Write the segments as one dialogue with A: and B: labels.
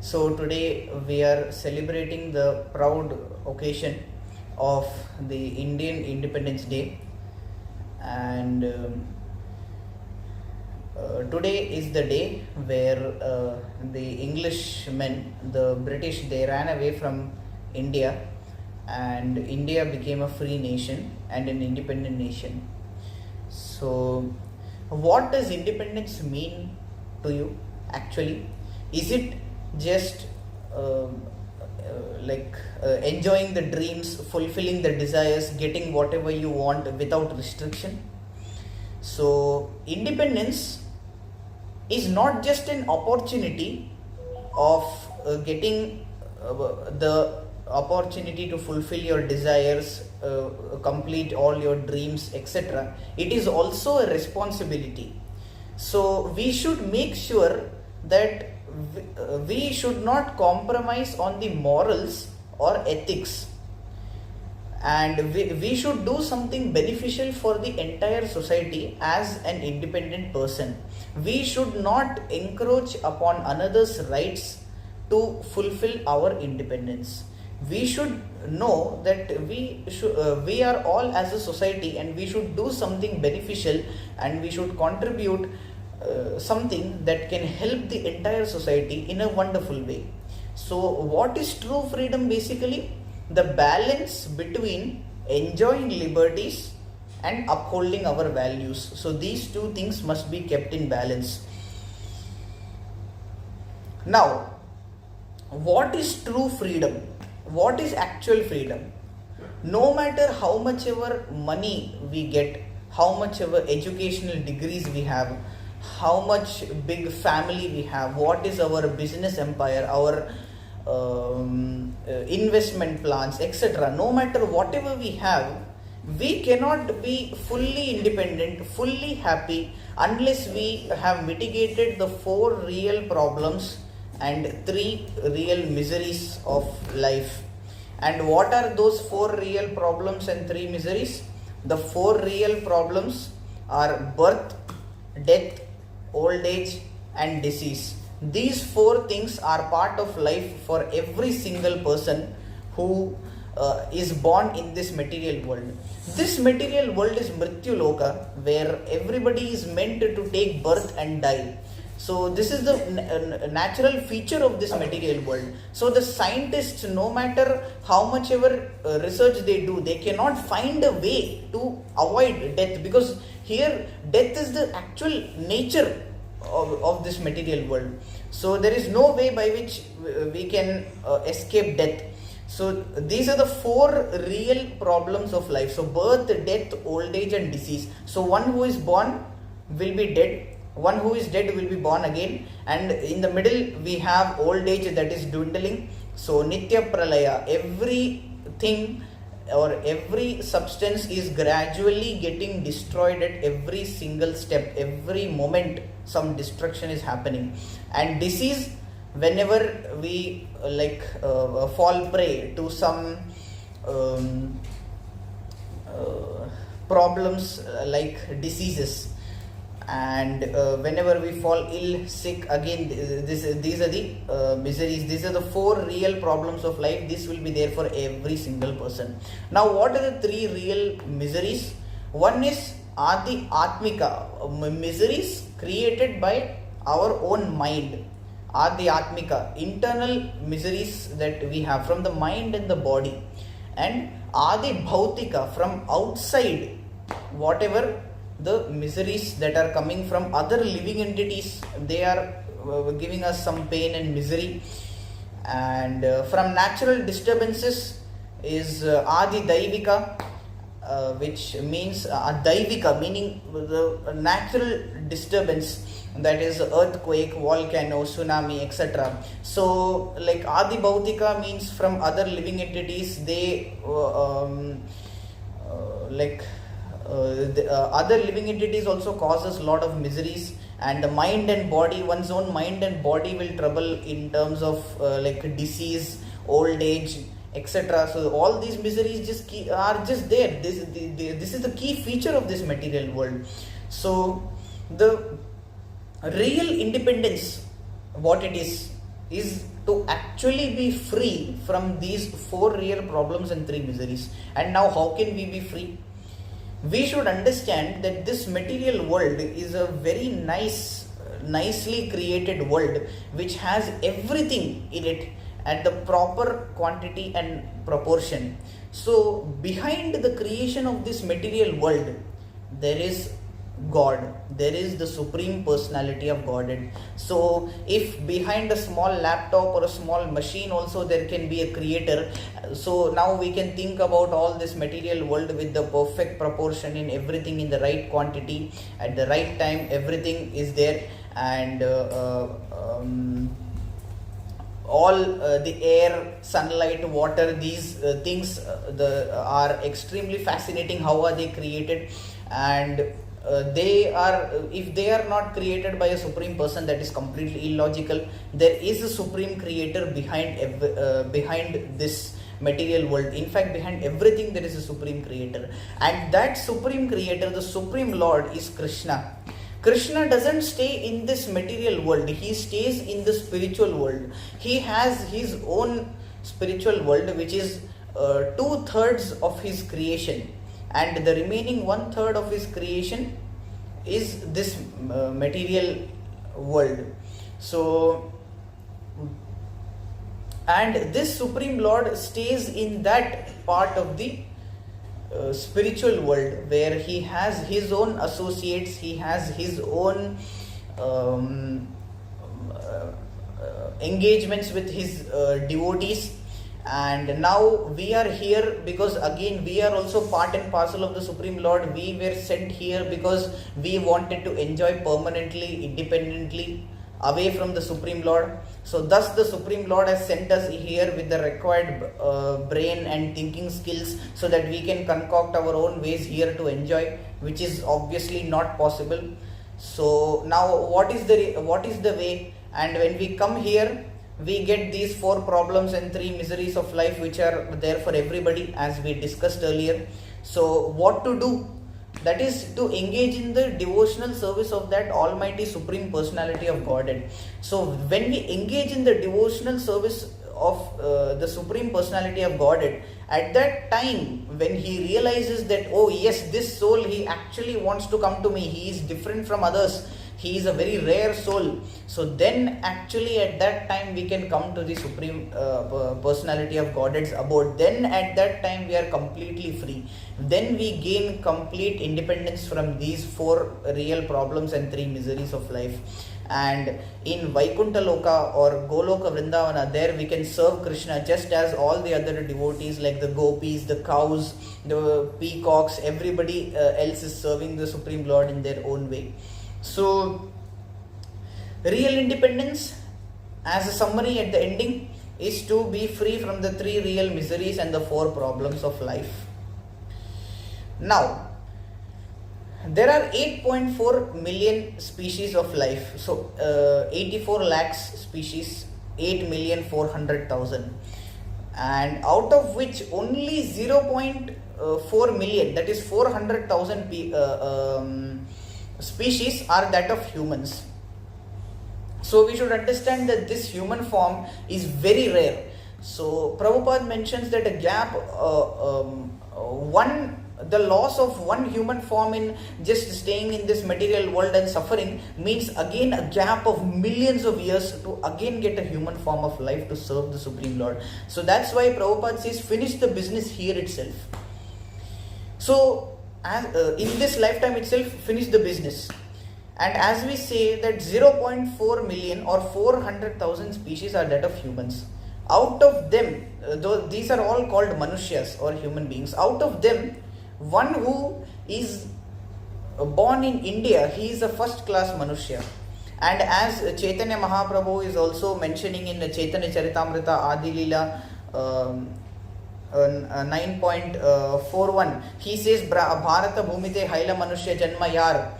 A: So today we are celebrating the proud occasion of the Indian Independence Day, and today is the day where the Englishmen, the British, they ran away from India, and India became a free nation and an independent nation. So, what does independence mean to you actually? Is it just enjoying the dreams, fulfilling the desires, getting whatever you want without restriction? So, independence is not just an opportunity of getting the opportunity to fulfill your desires, complete all your dreams, etc. It is also a responsibility. So we should make sure that we should not compromise on the morals or ethics, and we should do something beneficial for the entire society as an independent person. We should not encroach upon another's rights to fulfill our independence. We should know that we are all as a society, and we should do something beneficial, and we should contribute something that can help the entire society in a wonderful way. So what is true freedom? Basically, the balance between enjoying liberties and upholding our values. So these two things must be kept in balance. Now, what is true freedom? What is actual freedom? No matter how much ever money we get, how much ever educational degrees we have, how much big family we have, what is our business empire, our investment plans, etc. No matter whatever we have, we cannot be fully independent, fully happy, unless we have mitigated the 4 real problems and 3 real miseries of life. And what are those 4 real problems and 3 miseries? The 4 real problems are birth, death, old age, and disease. These 4 things are part of life for every single person who is born in this material world. This material world is Mrityu Loka, where everybody is meant to take birth and die. So this is the natural feature of this material world. So the scientists, no matter how much ever research they do, they cannot find a way to avoid death, because here death is the actual nature of this material world. So there is no way by which we can escape death. So these are the 4 real problems of life. So birth, death, old age, and disease. So one who is born will be dead, one who is dead will be born again, and in the middle we have old age that is dwindling. So Nitya Pralaya, everything or every substance is gradually getting destroyed at every single step, every moment some destruction is happening. And disease, whenever we fall prey to some problems like diseases, and whenever we fall ill, sick, again these are the miseries. These are the 4 real problems of life. This will be there for every single person. Now, what are the 3 real miseries? One is Adi Atmika, miseries created by our own mind. Adi Atmika, internal miseries that we have from the mind and the body. And Adi Bhautika, from outside, whatever the miseries that are coming from other living entities, they are giving us some pain and misery. And from natural disturbances is Adi Daivika, which means Daivika, meaning the natural disturbance, that is earthquake, volcano, tsunami, etc. So like Adi Bhautika means from other living entities. They other living entities also causes a lot of miseries. And the mind and body, one's own mind and body will trouble in terms of disease, old age, etc. So all these miseries are just there. This is the key feature of this material world. So the real independence, what it is, is to actually be free from these 4 real problems and 3 miseries. And now, how can we be free? We should understand that this material world is a very nicely created world which has everything in it at the proper quantity and proportion. So, behind the creation of this material world, there is God, there is the Supreme Personality of Godhead. So, if behind a small laptop or a small machine also there can be a creator, so now we can think about all this material world with the perfect proportion in everything in the right quantity at the right time, everything is there, and all the air, sunlight, water, these things are extremely fascinating. How are they created? And they are, if they are not created by a supreme person, that is completely illogical. There is a supreme creator behind this material world. In fact, behind everything there is a supreme creator, and that supreme creator, the supreme lord, is Krishna. Krishna doesn't stay in this material world, he stays in the spiritual world. He has his own spiritual world, which is 2/3 of his creation, and the remaining 1/3 of his creation is this material world. So, and this Supreme Lord stays in that part of the spiritual world where he has his own associates, he has his own engagements with his devotees. And now we are here because again we are also part and parcel of the Supreme Lord. We were sent here because we wanted to enjoy permanently, independently, away from the Supreme Lord. So thus the Supreme Lord has sent us here with the required brain and thinking skills, so that we can concoct our own ways here to enjoy, which is obviously not possible. So now what is the way? And when we come here, we get these 4 problems and 3 miseries of life, which are there for everybody, as we discussed earlier. So what to do? That is to engage in the devotional service of that Almighty Supreme Personality of Godhead. So when we engage in the devotional service of the Supreme Personality of Godhead, at that time when he realizes that, oh yes, this soul, he actually wants to come to me, he is different from others, he is a very rare soul. So then actually at that time we can come to the Supreme Personality of Godhead's abode. Then at that time we are completely free. Then we gain complete independence from these 4 real problems and 3 miseries of life. And in Vaikuntha Loka or Goloka Vrindavana, there we can serve Krishna just as all the other devotees, like the gopis, the cows, the peacocks, everybody else is serving the Supreme Lord in their own way. So, real independence, as a summary at the ending, is to be free from the 3 real miseries and the 4 problems of life. Now, there are 8.4 million species of life. So, 84 lakhs species, 8,400,000. And out of which only 0.4 million, that is 400,000 species are that of humans. So we should understand that this human form is very rare. So Prabhupada mentions that a gap, the loss of one human form in just staying in this material world and suffering means again a gap of millions of years to again get a human form of life to serve the Supreme Lord. So that's why Prabhupada says finish the business here itself. So in this lifetime itself, finish the business. And as we say that 0.4 million or 400,000 species are that of humans. Out of them, though these are all called Manusyas or human beings, out of them, one who is born in India, he is a first class Manusya. And as Chaitanya Mahaprabhu is also mentioning in the Chaitanya Charitamrita Adi Leela 9.41, he says, Bharata Bhumite Haila Manushya Janma Yar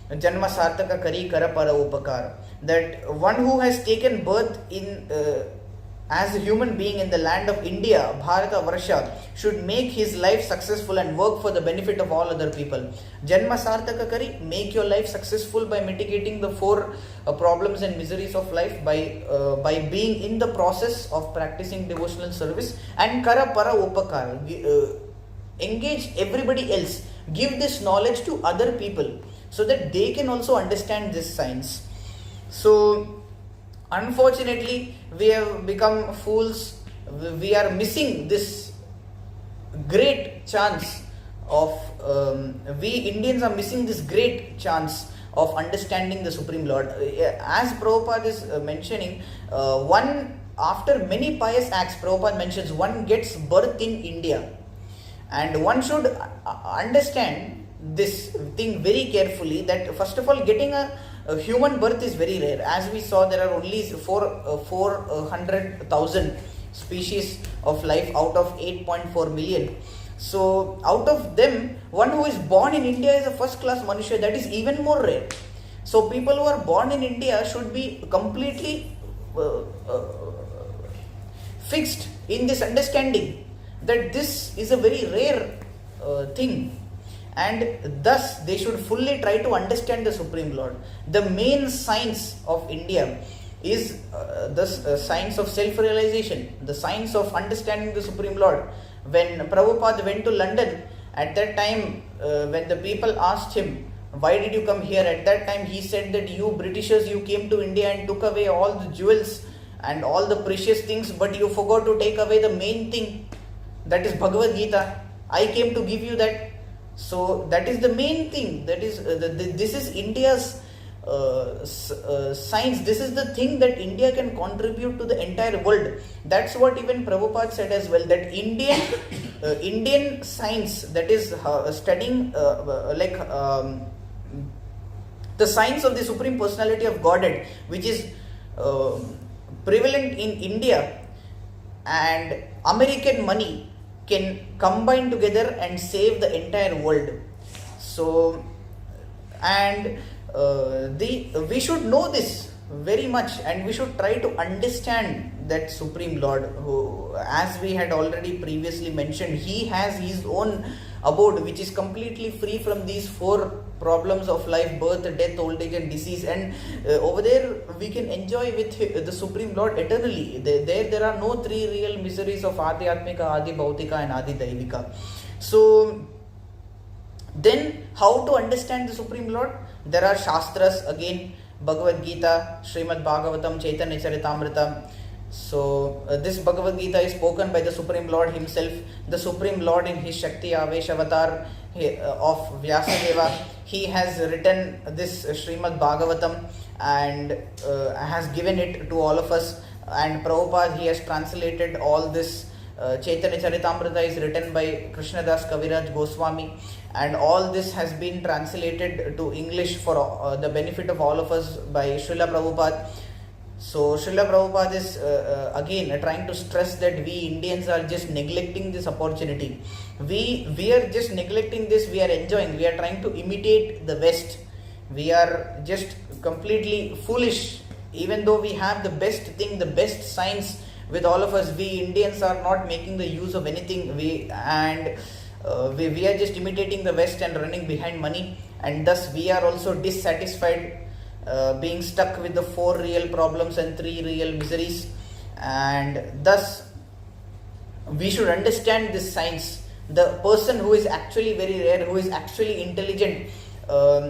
A: Janma Sartaka Kari Kara Para Upakar. That one who has taken birth in as a human being in the land of India, Bharata Varsha, should make his life successful and work for the benefit of all other people. Janma Sarthaka Kari, make your life successful by mitigating the four problems and miseries of life by being in the process of practicing devotional service, and Kara Para Upakara, engage everybody else, give this knowledge to other people so that they can also understand this science. So, unfortunately, we have become fools. We are missing this great chance of, we Indians are missing this great chance of understanding the Supreme Lord. As Prabhupada is mentioning, one, after many pious acts, Prabhupada mentions, one gets birth in India. And one should understand this thing very carefully, that first of all, getting a human birth is very rare. As we saw, there are only 400,000 species of life out of 8.4 million. So out of them, one who is born in India is a first class Manusha. That is even more rare. So people who are born in India should be completely fixed in this understanding that this is a very rare thing, and thus they should fully try to understand the Supreme Lord. The main science of India is the science of self-realization, the science of understanding the Supreme Lord. When Prabhupada went to London, at that time, when the people asked him, why did you come here? At that time he said that you Britishers, you came to India and took away all the jewels and all the precious things, but you forgot to take away the main thing, that is Bhagavad Gita. I came to give you that. So that is the main thing. That is this is India's science. This is the thing that India can contribute to the entire world. That's what even Prabhupada said as well, that Indian science, that is studying the science of the Supreme Personality of Godhead, which is prevalent in India, and American money can combine together and save the entire world. So, and we should know this very much, and we should try to understand that Supreme Lord, who, as we had already previously mentioned, he has his own abode which is completely free from these four problems of life: birth, death, old age and disease. And over there we can enjoy with the Supreme Lord eternally. There are no three real miseries of Adi Atmika, Adi Bhautika and Adi Daivika. So then how to understand the Supreme Lord? There are Shastras, again Bhagavad Gita, Srimad Bhagavatam, Chaitanya Charitamrita. So this Bhagavad Gita is spoken by the Supreme Lord himself. The Supreme Lord in his Shakti Avesh avatar of Vyasadeva, he has written this Srimad Bhagavatam and has given it to all of us. And Prabhupada, he has translated all this. Chaitanya Charitamrita is written by Krishnadas Kaviraj Goswami, and all this has been translated to English for the benefit of all of us by Srila Prabhupada. So Srila Prabhupada is again trying to stress that we Indians are just neglecting this opportunity. We are just neglecting this. We are enjoying. We are trying to imitate the West. We are just completely foolish. Even though we have the best thing, the best science with all of us, we Indians are not making the use of anything. We are just imitating the West and running behind money, and thus we are also dissatisfied, being stuck with the four real problems and three real miseries. And thus we should understand this science. The person who is actually very rare, who is actually intelligent,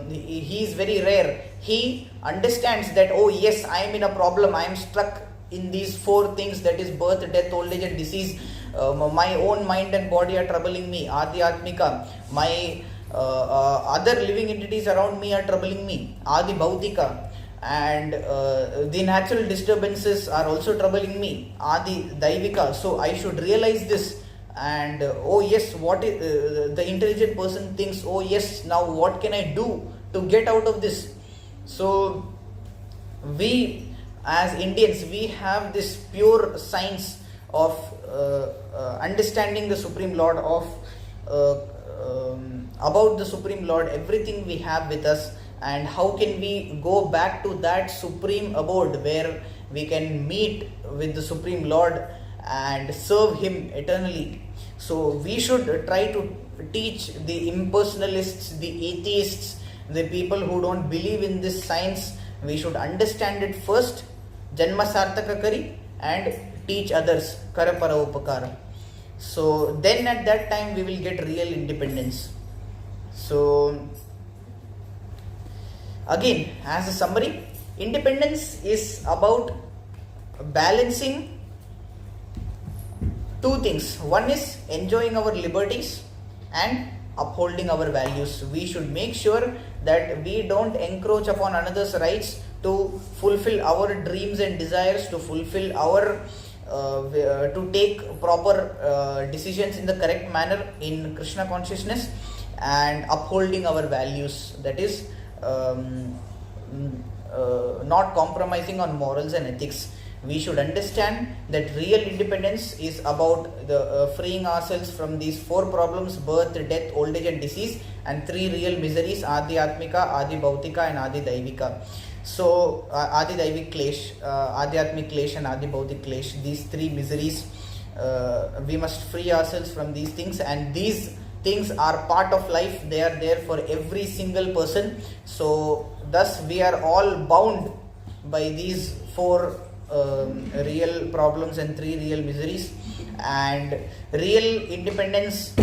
A: he is very rare. He understands that, oh yes, I am in a problem, I am stuck in these four things, that is birth, death, old age and disease. My own mind and body are troubling me, Adi Atmika. My other living entities around me are troubling me, Adi Bhautika. And the natural disturbances are also troubling me, Adi Daivika. So I should realize this. And oh yes, what is, the intelligent person thinks, oh yes, now what can I do to get out of this? So we as Indians, we have this pure science of understanding the Supreme Lord, of about the Supreme Lord, everything we have with us. And how can we go back to that supreme abode where we can meet with the Supreme Lord and serve Him eternally. So we should try to teach the impersonalists, the atheists, the people who don't believe in this science. We should understand it first, Janma Sarthaka Kari, and teach others, Kara Para Upakara. So then at that time we will get real independence. So again, as a summary, independence is about balancing two things. One is enjoying our liberties and upholding our values. We should make sure that we don't encroach upon another's rights to fulfill our dreams and desires, to fulfill our to take proper decisions in the correct manner in Krishna consciousness, and upholding our values, that is not compromising on morals and ethics. We should understand that real independence is about the freeing ourselves from these four problems: birth, death, old age and disease, and three real miseries: Adi Atmika, Adi Bhautika and Adi Daivika. So Adi Daivik Klesh, Adhyatmik Klesh and Adi Bhautik Klesh, these three miseries, we must free ourselves from these things, and these things are part of life. They are there for every single person. So thus we are all bound by these four real problems and three real miseries. And real independence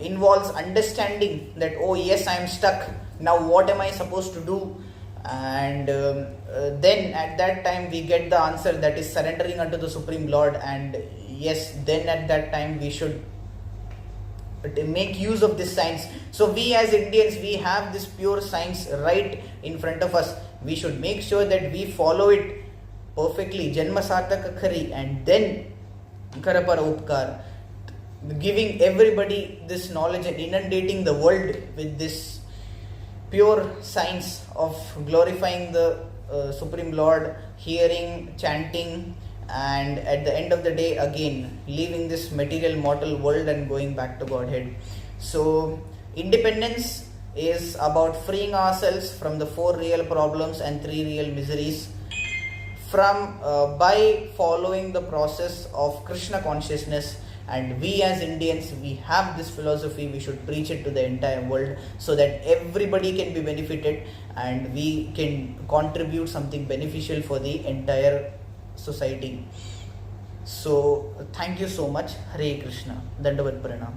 A: involves understanding that, oh yes, I am stuck, now what am I supposed to do? And then at that time we get the answer, that is surrendering unto the Supreme Lord. And yes, then at that time we should make use of this science. So we as Indians, we have this pure science right in front of us. We should make sure that we follow it perfectly, Janma Sarthaka Kari, and then Kara Para Upkar, giving everybody this knowledge and inundating the world with this pure science of glorifying the Supreme Lord, hearing, chanting, and at the end of the day again leaving this material mortal world and going back to Godhead. So independence is about freeing ourselves from the four real problems and three real miseries from by following the process of Krishna consciousness. And we as Indians, we have this philosophy, we should preach it to the entire world so that everybody can be benefited and we can contribute something beneficial for the entire society. So thank you so much. Hare Krishna. Dandavat Pranam.